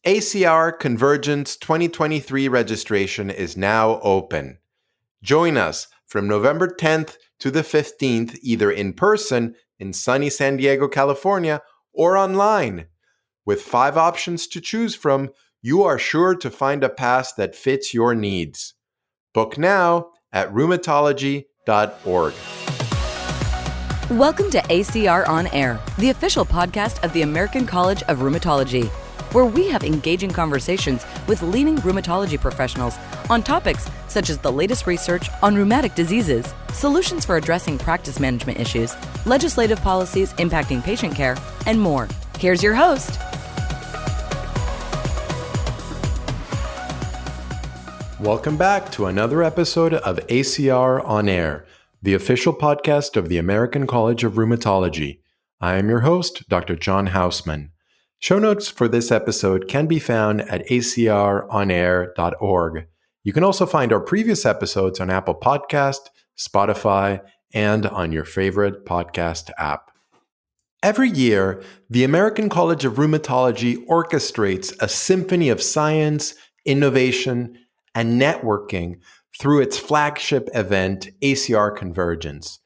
ACR Convergence 2023 registration is now open. Join us from November 10th to the 15th, either in person in sunny San Diego, California, or online. With 5 options to choose from, you are sure to find a pass that fits your needs. Book now at rheumatology.org. Welcome to ACR On Air, the official podcast of the American College of Rheumatology, where we have engaging conversations with leading rheumatology professionals on topics such as the latest research on rheumatic diseases, solutions for addressing practice management issues, legislative policies impacting patient care, and more. Here's your host. Welcome back to another episode of ACR On Air, the official podcast of the American College of Rheumatology. I am your host, Dr. John Hausman. Show notes for this episode can be found at acronair.org. You can also find our previous episodes on Apple Podcast, Spotify, and on your favorite podcast app. Every year, the American College of Rheumatology orchestrates a symphony of science, innovation, and networking through its flagship event, ACR Convergence.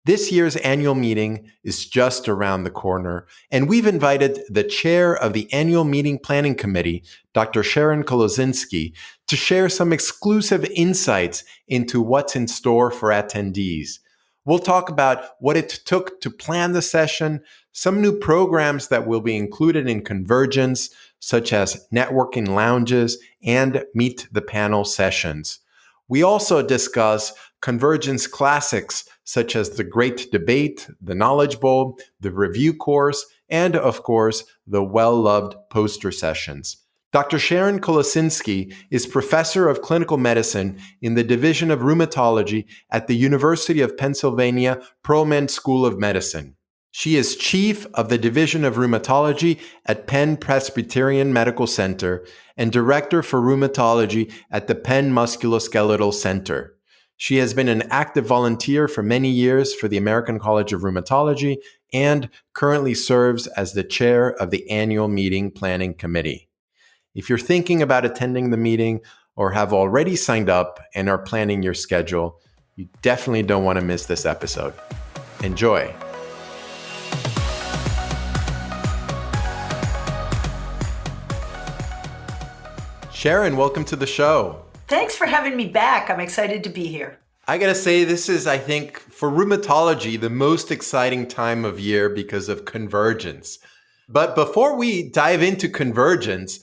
This year's annual meeting is just around the corner, and we've invited the chair of the annual meeting planning committee, Dr. Sharon Kolosinski, to share some exclusive insights into what's in store for attendees. We'll talk about what it took to plan the session, some new programs that will be included in Convergence, such as networking lounges and meet the panel sessions. We also discuss Convergence classics such as the Great Debate, the Knowledge Bowl, the Review Course, and of course, the well-loved poster sessions. Dr. Sharon Kolosinski is professor of clinical medicine in the Division of Rheumatology at the University of Pennsylvania Perelman School of Medicine. She is chief of the Division of Rheumatology at Penn Presbyterian Medical Center and director for rheumatology at the Penn Musculoskeletal Center. She has been an active volunteer for many years for the American College of Rheumatology and currently serves as the chair of the annual meeting planning committee. If you're thinking about attending the meeting or have already signed up and are planning your schedule, you definitely don't want to miss this episode. Enjoy. Sharon, welcome to the show. Thanks for having me back. I'm excited to be here. I gotta say, this is, I think, for rheumatology, the most exciting time of year because of Convergence. But before we dive into Convergence,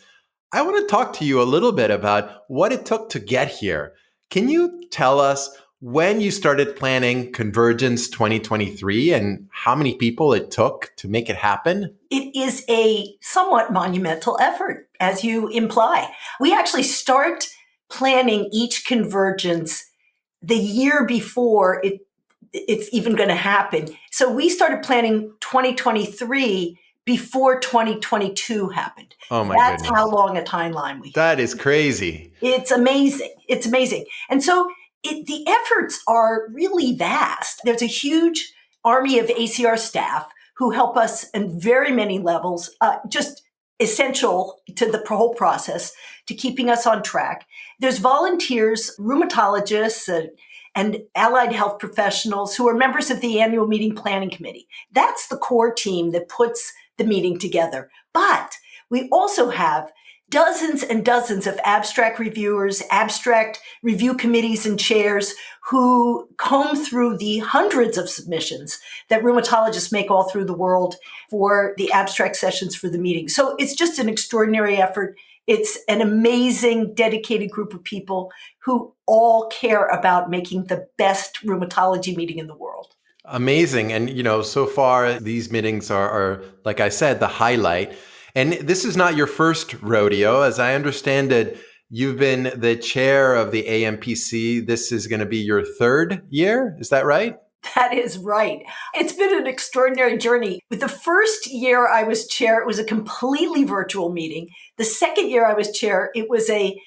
I want to talk to you a little bit about what it took to get here. Can you tell us when you started planning Convergence 2023 and how many people it took to make it happen? It is a somewhat monumental effort, as you imply. We actually start planning each Convergence the year before it's even going to happen. So we started planning 2023 before 2022 happened. Oh my That's goodness. how long a timeline we have. That is crazy. It's amazing. It's amazing. And so the efforts are really vast. There's a huge army of ACR staff who help us in very many levels, just essential to the whole process, to keeping us on track. There's volunteers, rheumatologists, and allied health professionals who are members of the annual meeting planning committee. That's the core team that puts the meeting together. But we also have dozens and dozens of abstract reviewers, abstract review committees and chairs who comb through the hundreds of submissions that rheumatologists make all through the world for the abstract sessions for the meeting. So it's just an extraordinary effort. It's an amazing, dedicated group of people who all care about making the best rheumatology meeting in the world. Amazing. And, so far, these meetings are, like I said, the highlight. And this is not your first rodeo. As I understand it, you've been the chair of the AMPC. This is going to be your 3rd year. Is that right? That is right. It's been an extraordinary journey. With the first year I was chair, it was a completely virtual meeting. The second year I was chair, it was a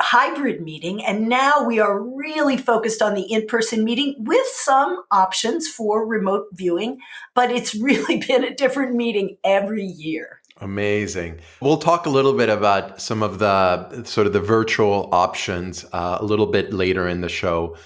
hybrid meeting. And now we are really focused on the in-person meeting with some options for remote viewing. But it's really been a different meeting every year. Amazing. We'll talk a little bit about some of the sort of the virtual options a little bit later in the show.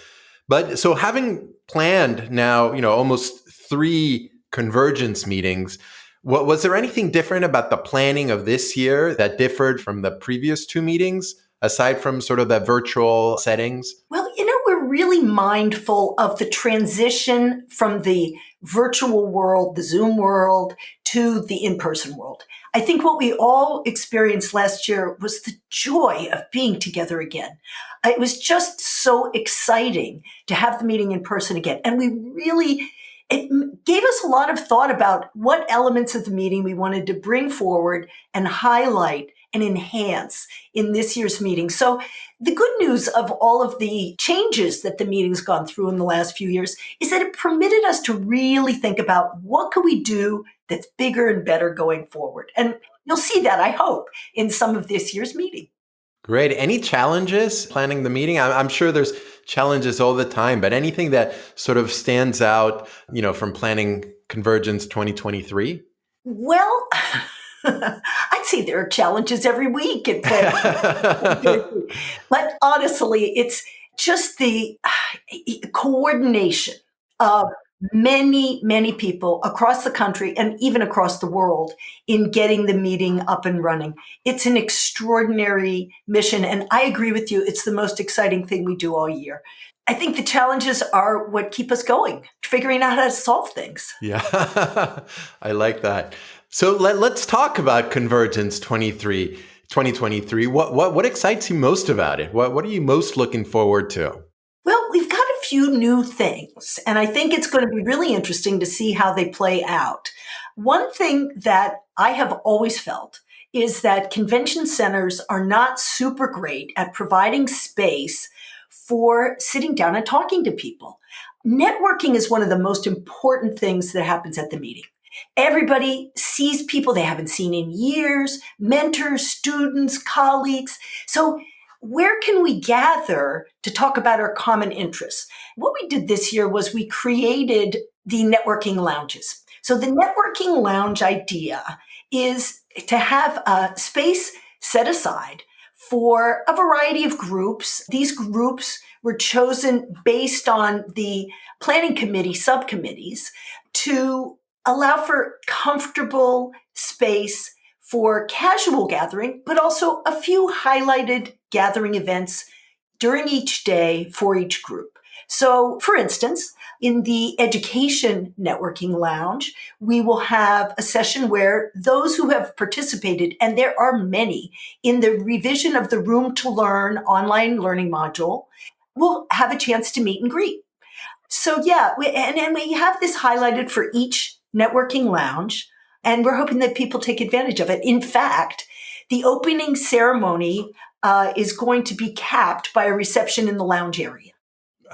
But so having planned now, almost 3 convergence meetings, was there anything different about the planning of this year that differed from the previous 2 meetings, aside from sort of the virtual settings? Well, we're really mindful of the transition from the virtual world, the Zoom world, to the in-person world. I think what we all experienced last year was the joy of being together again. It was just so exciting to have the meeting in person again. And it gave us a lot of thought about what elements of the meeting we wanted to bring forward and highlight and enhance in this year's meeting. So the good news of all of the changes that the meeting's gone through in the last few years is that it permitted us to really think about what could we do that's bigger and better going forward. And you'll see that, I hope, in some of this year's meeting. Great. Any challenges planning the meeting? I'm sure there's challenges all the time, but anything that sort of stands out, from planning Convergence 2023? Well, I'd say there are challenges every week. But honestly, it's just the coordination of many, many people across the country and even across the world in getting the meeting up and running. It's an extraordinary mission. And I agree with you. It's the most exciting thing we do all year. I think the challenges are what keep us going, figuring out how to solve things. Yeah, I like that. So let's talk about Convergence 2023. What excites you most about it? What are you most looking forward to? Well, we've got a few new things, and I think it's going to be really interesting to see how they play out. One thing that I have always felt is that convention centers are not super great at providing space for sitting down and talking to people. Networking is one of the most important things that happens at the meeting. Everybody sees people they haven't seen in years, mentors, students, colleagues. So where can we gather to talk about our common interests? What we did this year was we created the networking lounges. So the networking lounge idea is to have a space set aside for a variety of groups. These groups were chosen based on the planning committee subcommittees to allow for comfortable space for casual gathering, but also a few highlighted gathering events during each day for each group. So, for instance, in the education networking lounge, we will have a session where those who have participated, and there are many, in the revision of the Room to Learn online learning module, will have a chance to meet and greet. So yeah, we have this highlighted for each networking lounge, and we're hoping that people take advantage of it. In fact, the opening ceremony is going to be capped by a reception in the lounge area.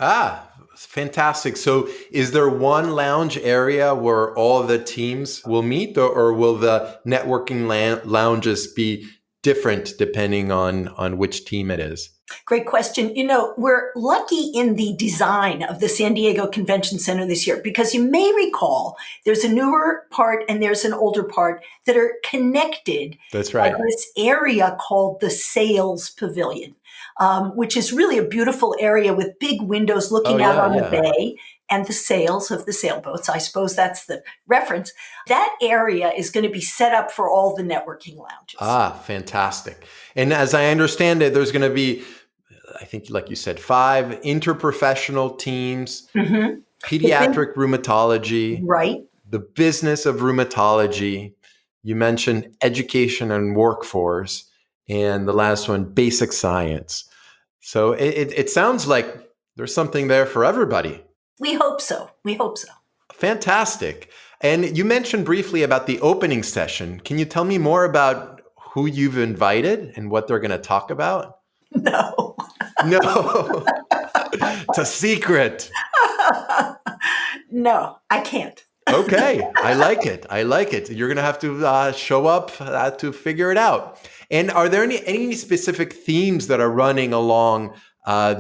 Ah, fantastic. So is there one lounge area where all the teams will meet, or will the networking lounges be different depending on which team it is? Great question. We're lucky in the design of the San Diego Convention Center this year because you may recall there's a newer part and there's an older part that are connected. That's right. By this area called the Sails Pavilion, which is really a beautiful area with big windows looking out on the bay and the sails of the sailboats. I suppose that's the reference. That area is going to be set up for all the networking lounges. Ah, fantastic. And as I understand it, there's going to be, I think, like you said, 5 interprofessional teams, pediatric rheumatology, right? The business of rheumatology. You mentioned education and workforce, and the last one, basic science. So it sounds like there's something there for everybody. We hope so. We hope so. Fantastic. And you mentioned briefly about the opening session. Can you tell me more about who you've invited and what they're going to talk about? No. No. It's a secret. No, I can't. Okay. I like it. I like it. You're going to have to show up to figure it out. And are there any specific themes that are running along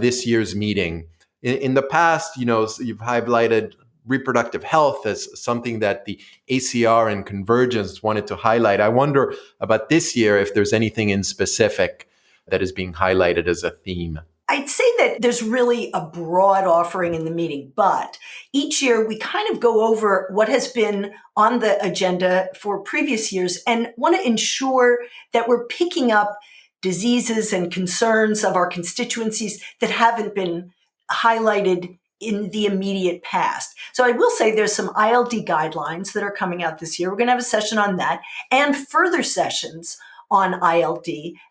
this year's meeting? In the past, you've highlighted reproductive health as something that the ACR and Convergence wanted to highlight. I wonder about this year if there's anything in specific that is being highlighted as a theme. I'd say that there's really a broad offering in the meeting, but each year we kind of go over what has been on the agenda for previous years and want to ensure that we're picking up diseases and concerns of our constituencies that haven't been highlighted in the immediate past. So I will say there's some ILD guidelines that are coming out this year. We're going to have a session on that and further sessions on ILD,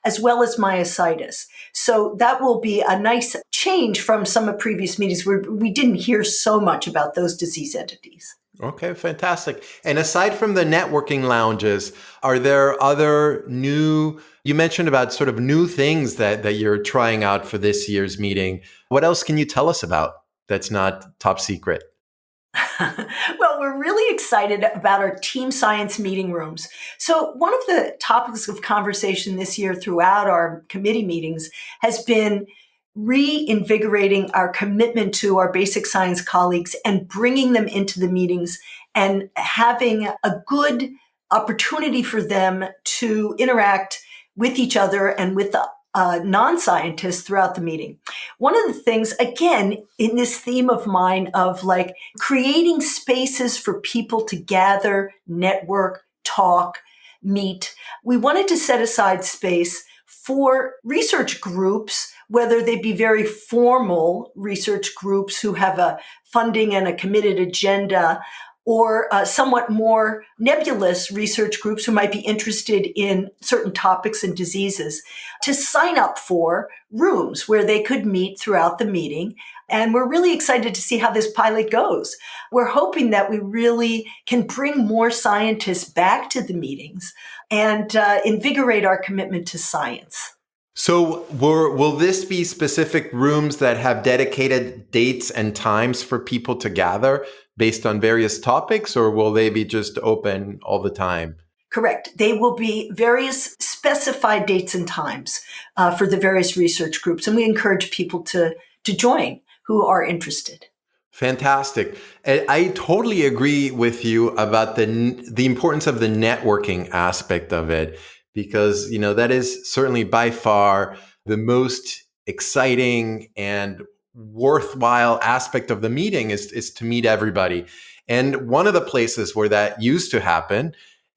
as well as myositis. So that will be a nice change from some of previous meetings where we didn't hear so much about those disease entities. Okay, fantastic. And aside from the networking lounges, are there other you mentioned about sort of new things that you're trying out for this year's meeting. What else can you tell us about that's not top secret? Well, we're really excited about our team science meeting rooms. So one of the topics of conversation this year throughout our committee meetings has been reinvigorating our commitment to our basic science colleagues and bringing them into the meetings and having a good opportunity for them to interact with each other and with the non-scientists throughout the meeting. One of the things, again, in this theme of mine of like creating spaces for people to gather, network, talk, meet, we wanted to set aside space for research groups, whether they be very formal research groups who have a funding and a committed agenda, or somewhat more nebulous research groups who might be interested in certain topics and diseases, to sign up for rooms where they could meet throughout the meeting. And we're really excited to see how this pilot goes. We're hoping that we really can bring more scientists back to the meetings and invigorate our commitment to science. So will this be specific rooms that have dedicated dates and times for people to gather based on various topics, or will they be just open all the time? Correct. They will be various specified dates and times for the various research groups, and we encourage people to join who are interested. Fantastic. And I totally agree with you about the importance of the networking aspect of it, because, that is certainly by far the most exciting and worthwhile aspect of the meeting is to meet everybody. And one of the places where that used to happen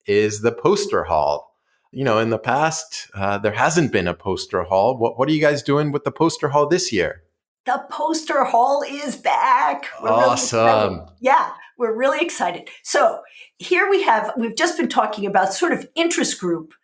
is the poster hall. In the past, there hasn't been a poster hall. What are you guys doing with the poster hall this year? The poster hall is back. Awesome. We're really excited. So here we've just been talking about sort of interest group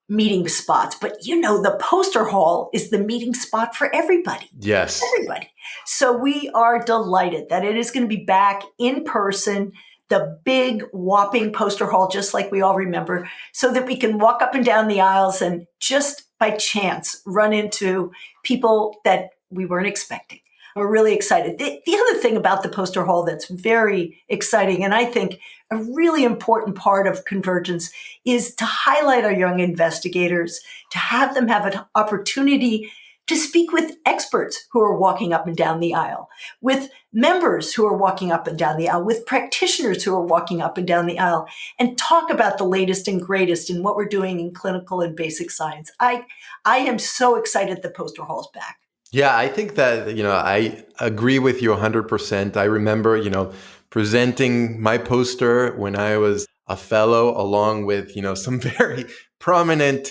meeting spots, but the poster hall is the meeting spot for everybody. Yes. Everybody. So we are delighted that it is going to be back in person, the big whopping poster hall, just like we all remember, so that we can walk up and down the aisles and just by chance run into people that we weren't expecting. We're really excited. The other thing about the poster hall that's very exciting, and I think a really important part of Convergence, is to highlight our young investigators, to have them have an opportunity to speak with experts who are walking up and down the aisle, with members who are walking up and down the aisle, with practitioners who are walking up and down the aisle, and talk about the latest and greatest in what we're doing in clinical and basic science. I am so excited the poster hall's back. Yeah, I think that, I agree with you 100%. I remember, presenting my poster when I was a fellow along with, some very prominent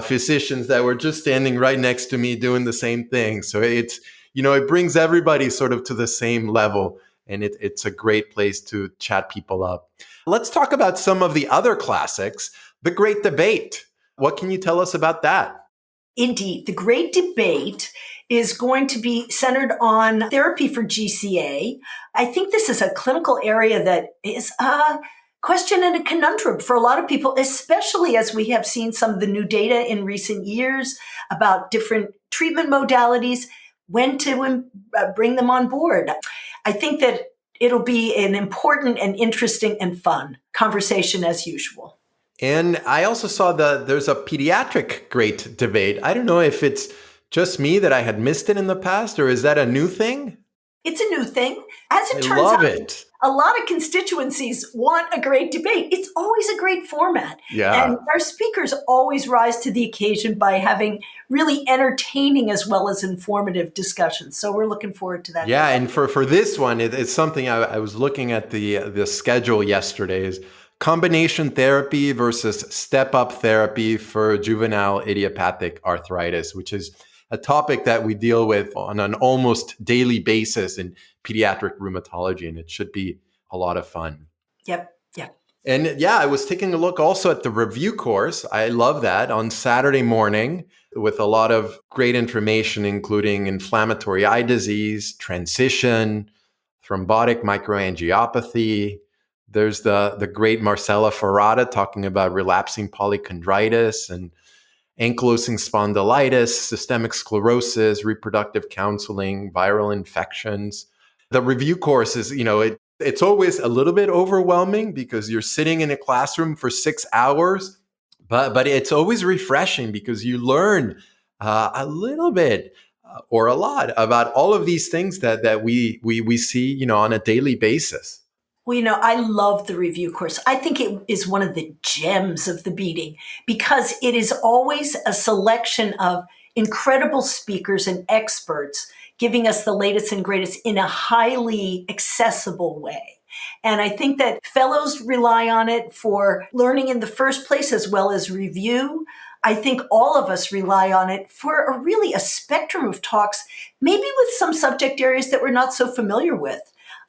physicians that were just standing right next to me doing the same thing. So it brings everybody sort of to the same level, and it's a great place to chat people up. Let's talk about some of the other classics. The Great Debate. What can you tell us about that? Indeed. The Great Debate is going to be centered on therapy for GCA. I think this is a clinical area that is a question and a conundrum for a lot of people, especially as we have seen some of the new data in recent years about different treatment modalities, when to bring them on board. I think that it'll be an important and interesting and fun conversation as usual. And I also saw there's a pediatric Great Debate. I don't know if it's just me that I had missed it in the past, or is that a new thing? It's a new thing. As I it turns love out, it. a lot of constituencies want a great debate. It's always a great format. And Yeah. our speakers always rise to the occasion by having really entertaining as well as informative discussions. So we're looking forward to that. Yeah, and for this one, it's something I was looking at the schedule yesterday is combination therapy versus step up therapy for juvenile idiopathic arthritis, which is a topic that we deal with on an almost daily basis in pediatric rheumatology, and it should be a lot of fun. Yep. Yep. And yeah, I was taking a look also at the review course. I love that on Saturday morning with a lot of great information, including inflammatory eye disease, transition, thrombotic microangiopathy. There's the great Marcella Ferrata talking about relapsing polychondritis and ankylosing spondylitis, systemic sclerosis, reproductive counseling, viral infections. The review course is, it's always a little bit overwhelming because you're sitting in a classroom for 6 hours, but it's always refreshing because you learn a little bit or a lot about all of these things that we see, on a daily basis. Well, I love the review course. I think it is one of the gems of the meeting because it is always a selection of incredible speakers and experts giving us the latest and greatest in a highly accessible way. And I think that fellows rely on it for learning in the first place as well as review. I think all of us rely on it for a spectrum of talks, maybe with some subject areas that we're not so familiar with.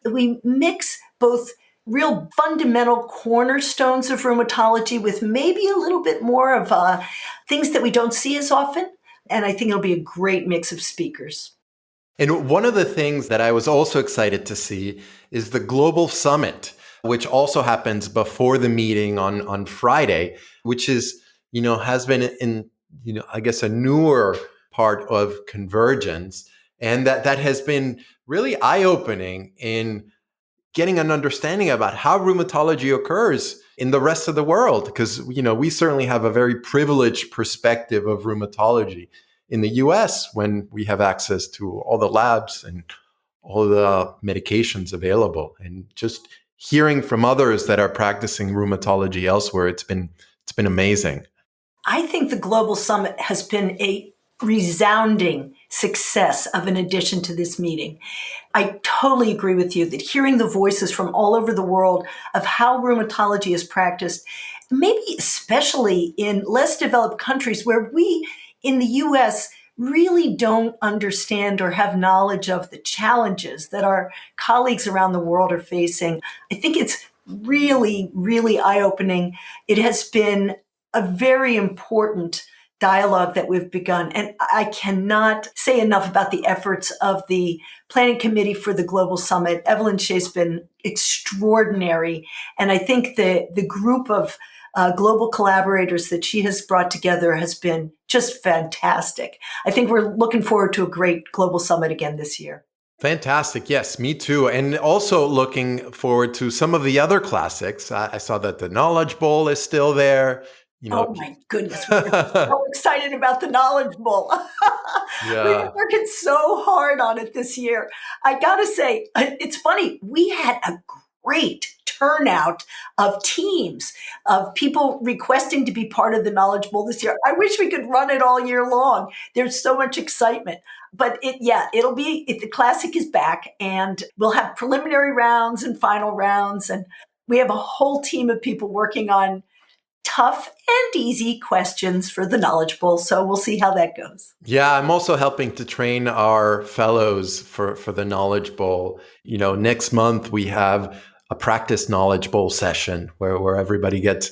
We mix both real fundamental cornerstones of rheumatology with maybe a little bit more of things that we don't see as often. And I think it'll be a great mix of speakers. And one of the things that I was also excited to see is the Global Summit, which also happens before the meeting on Friday, which is, has been in, I guess a newer part of Convergence. And that has been really eye-opening in getting an understanding about how rheumatology occurs in the rest of the world. Because, we certainly have a very privileged perspective of rheumatology in the US when we have access to all the labs and all the medications available. And just hearing from others that are practicing rheumatology elsewhere, it's been amazing. I think the Global Summit has been a resounding success of an addition to this meeting. I totally agree with you that hearing the voices from all over the world of how rheumatology is practiced, maybe especially in less developed countries where we in the US really don't understand or have knowledge of the challenges that our colleagues around the world are facing. I think it's really, really eye-opening. It has been a very important dialogue that we've begun. And I cannot say enough about the efforts of the planning committee for the Global Summit. Evelyn Shea's been extraordinary. And I think the group of global collaborators that she has brought together has been just fantastic. I think we're looking forward to a great Global Summit again this year. Fantastic. Yes, me too. And also looking forward to some of the other classics. I saw that the Knowledge Bowl is still there. Oh my goodness, we're so excited about the Knowledge Bowl. We've been working so hard on it this year. I gotta say, it's funny, we had a great turnout of teams, of people requesting to be part of the Knowledge Bowl this year. I wish we could run it all year long. There's so much excitement. But the classic is back, and we'll have preliminary rounds and final rounds. And we have a whole team of people working on tough and easy questions for the Knowledge Bowl. So we'll see how that goes. Yeah, I'm also helping to train our fellows for the Knowledge Bowl. Next month we have a practice Knowledge Bowl session where everybody gets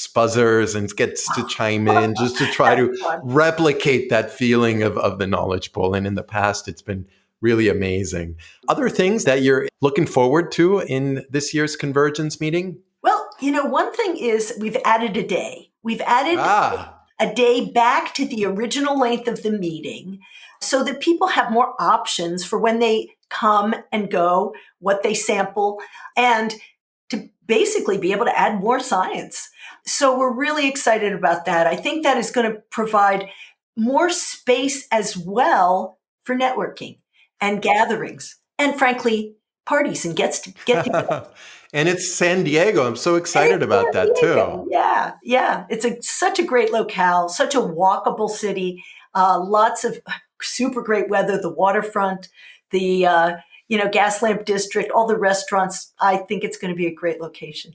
buzzers and gets to chime in just to try to replicate that feeling of the Knowledge Bowl. And in the past, it's been really amazing. Other things that you're looking forward to in this year's Convergence meeting? Well, one thing is we've added a day. We've added a day back to the original length of the meeting so that people have more options for when they come and go, what they sample, and to basically be able to add more science. So we're really excited about that. I think that is going to provide more space as well for networking and gatherings. and frankly, parties and get together. And it's San Diego. I'm so And excited it's about San that Diego. too. Yeah, yeah. It's such a great locale, such a walkable city. Lots of super great weather. The waterfront, the Gaslamp District, all the restaurants. I think it's going to be a great location.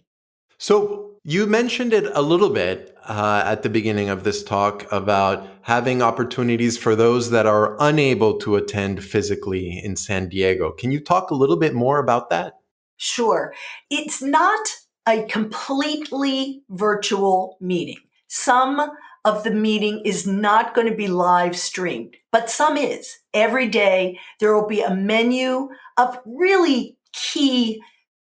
So you mentioned it a little bit at the beginning of this talk about having opportunities for those that are unable to attend physically in San Diego. Can you talk a little bit more about that? Sure. It's not a completely virtual meeting. Some of the meeting is not going to be live streamed, but some is. Every day there will be a menu of really key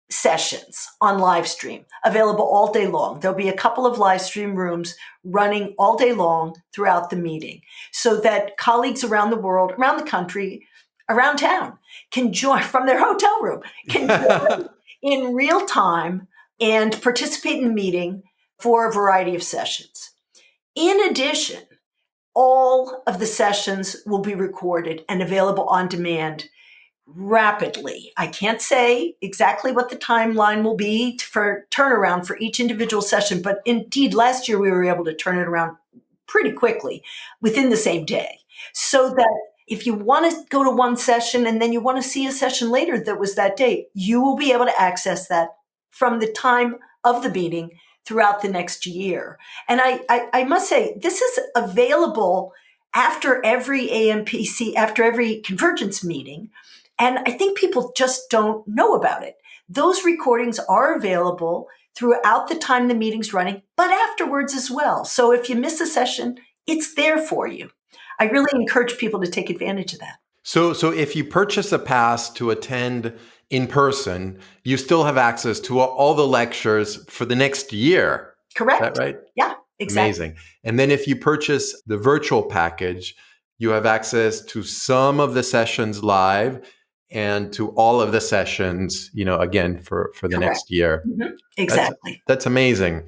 sessions on live stream available all day long. There'll be a couple of live stream rooms running all day long throughout the meeting so that colleagues around the world, around the country, around town can join from their hotel room, can join in real time and participate in the meeting for a variety of sessions. In addition, all of the sessions will be recorded and available on demand rapidly. I can't say exactly what the timeline will be for turnaround for each individual session, but indeed last year we were able to turn it around pretty quickly within the same day. So that if you want to go to one session and then you want to see a session later that was that day, you will be able to access that from the time of the meeting throughout the next year. And I must say, this is available after every AMPC, after every convergence meeting. And I think people just don't know about it. Those recordings are available throughout the time the meeting's running, but afterwards as well. So if you miss a session, it's there for you. I really encourage people to take advantage of that. So if you purchase a pass to attend in person, you still have access to all the lectures for the next year. Correct. Is that right? Yeah, exactly. Amazing. And then if you purchase the virtual package, you have access to some of the sessions live and to all of the sessions, again, for the Correct. next year. Mm-hmm. Exactly. That's amazing.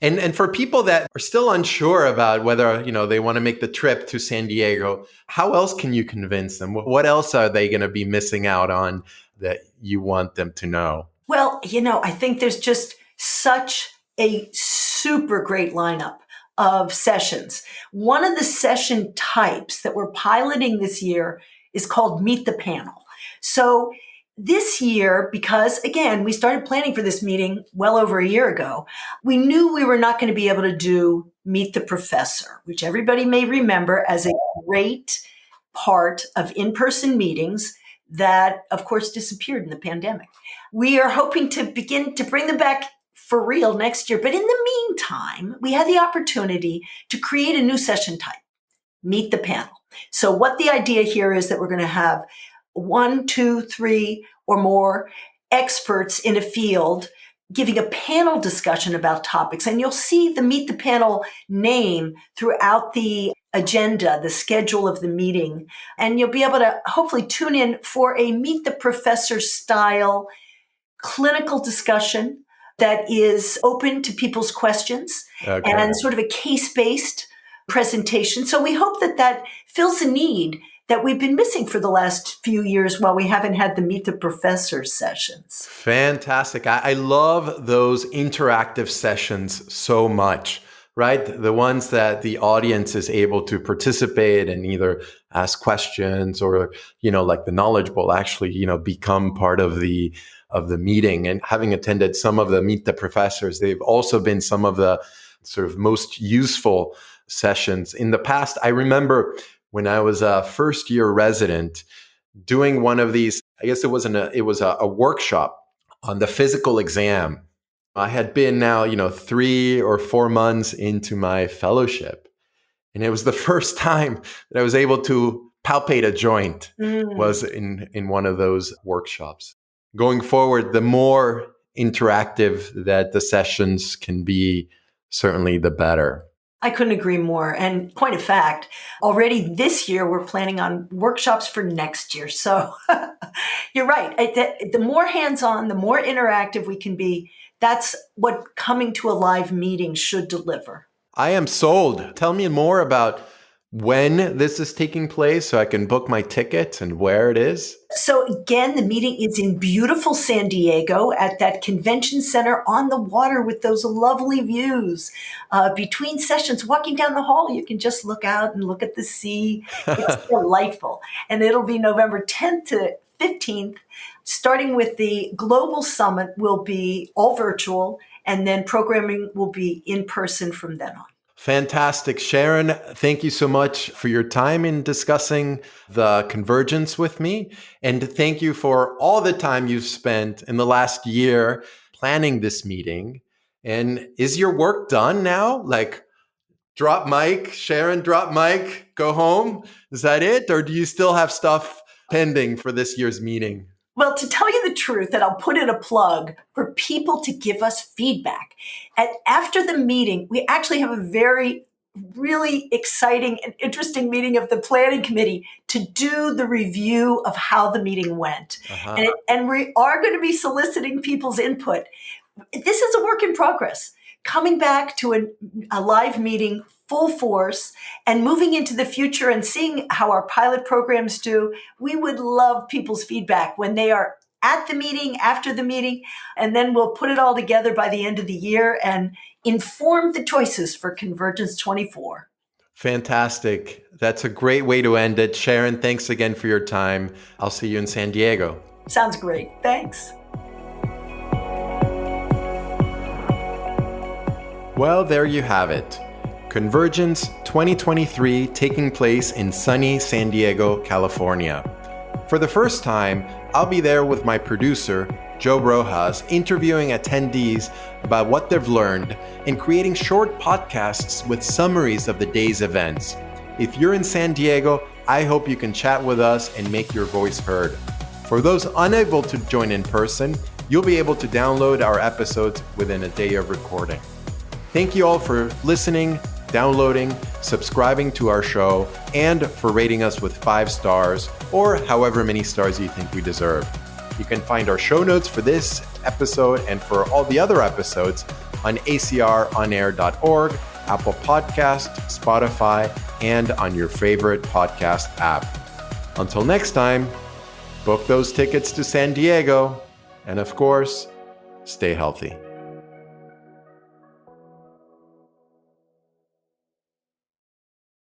And for people that are still unsure about whether, they want to make the trip to San Diego, how else can you convince them? What else are they going to be missing out on that you want them to know? Well, I think there's just such a super great lineup of sessions. One of the session types that we're piloting this year is called Meet the Panel. So this year, because again, we started planning for this meeting well over a year ago, we knew we were not going to be able to do Meet the Professor, which everybody may remember as a great part of in-person meetings that, of course, disappeared in the pandemic. We are hoping to begin to bring them back for real next year. But in the meantime, we had the opportunity to create a new session type, Meet the Panel. So what the idea here is that we're going to have 1, 2, 3 or more experts in a field giving a panel discussion about topics. And you'll see the Meet the Panel name throughout the agenda, the schedule of the meeting. And you'll be able to hopefully tune in for a Meet the Professor style clinical discussion that is open to people's questions and sort of a case-based presentation. So we hope that fills a need that we've been missing for the last few years while we haven't had the Meet the Professor sessions. Fantastic. I love those interactive sessions so much, right? The ones that the audience is able to participate and either ask questions or, like the Knowledge Bowl actually, become part of the meeting. And having attended some of the Meet the Professors, they've also been some of the sort of most useful sessions. In the past, I remember when I was a first year resident doing one of these, I guess it was a workshop on the physical exam. I had been now, 3 or 4 months into my fellowship. And it was the first time that I was able to palpate a joint was in one of those workshops. Going forward, the more interactive that the sessions can be, certainly the better. I couldn't agree more. And point of fact, already this year, we're planning on workshops for next year. So you're right. The more hands-on, the more interactive we can be, that's what coming to a live meeting should deliver. I am sold. Tell me more about when this is taking place so I can book my ticket and where it is? So again, the meeting is in beautiful San Diego at that convention center on the water with those lovely views. Between sessions, walking down the hall, you can just look out and look at the sea. It's delightful. And it'll be November 10th to 15th, starting with the Global Summit will be all virtual, and then programming will be in person from then on. Fantastic. Sharon, thank you so much for your time in discussing the convergence with me. And thank you for all the time you've spent in the last year planning this meeting. And is your work done now? Like, drop mic, Sharon, drop mic, go home? Is that it? Or do you still have stuff pending for this year's meeting? Well, to tell you the truth, and I'll put in a plug for people to give us feedback. After the meeting, we actually have a really exciting and interesting meeting of the planning committee to do the review of how the meeting went. And we are going to be soliciting people's input. This is a work in progress. Coming back to a live meeting full force and moving into the future and seeing how our pilot programs do, we would love people's feedback when they are at the meeting, after the meeting, and then we'll put it all together by the end of the year and inform the choices for Convergence 24. Fantastic. That's a great way to end it. Sharon, thanks again for your time. I'll see you in San Diego. Sounds great. Thanks. Well, there you have it. Convergence 2023 taking place in sunny San Diego, California. For the first time, I'll be there with my producer, Joe Rojas, interviewing attendees about what they've learned and creating short podcasts with summaries of the day's events. If you're in San Diego, I hope you can chat with us and make your voice heard. For those unable to join in person, you'll be able to download our episodes within a day of recording. Thank you all for listening, downloading, subscribing to our show, and for rating us with 5 stars or however many stars you think we deserve. You can find our show notes for this episode and for all the other episodes on acronair.org, Apple Podcast, Spotify, and on your favorite podcast app. Until next time, book those tickets to San Diego, and of course, stay healthy.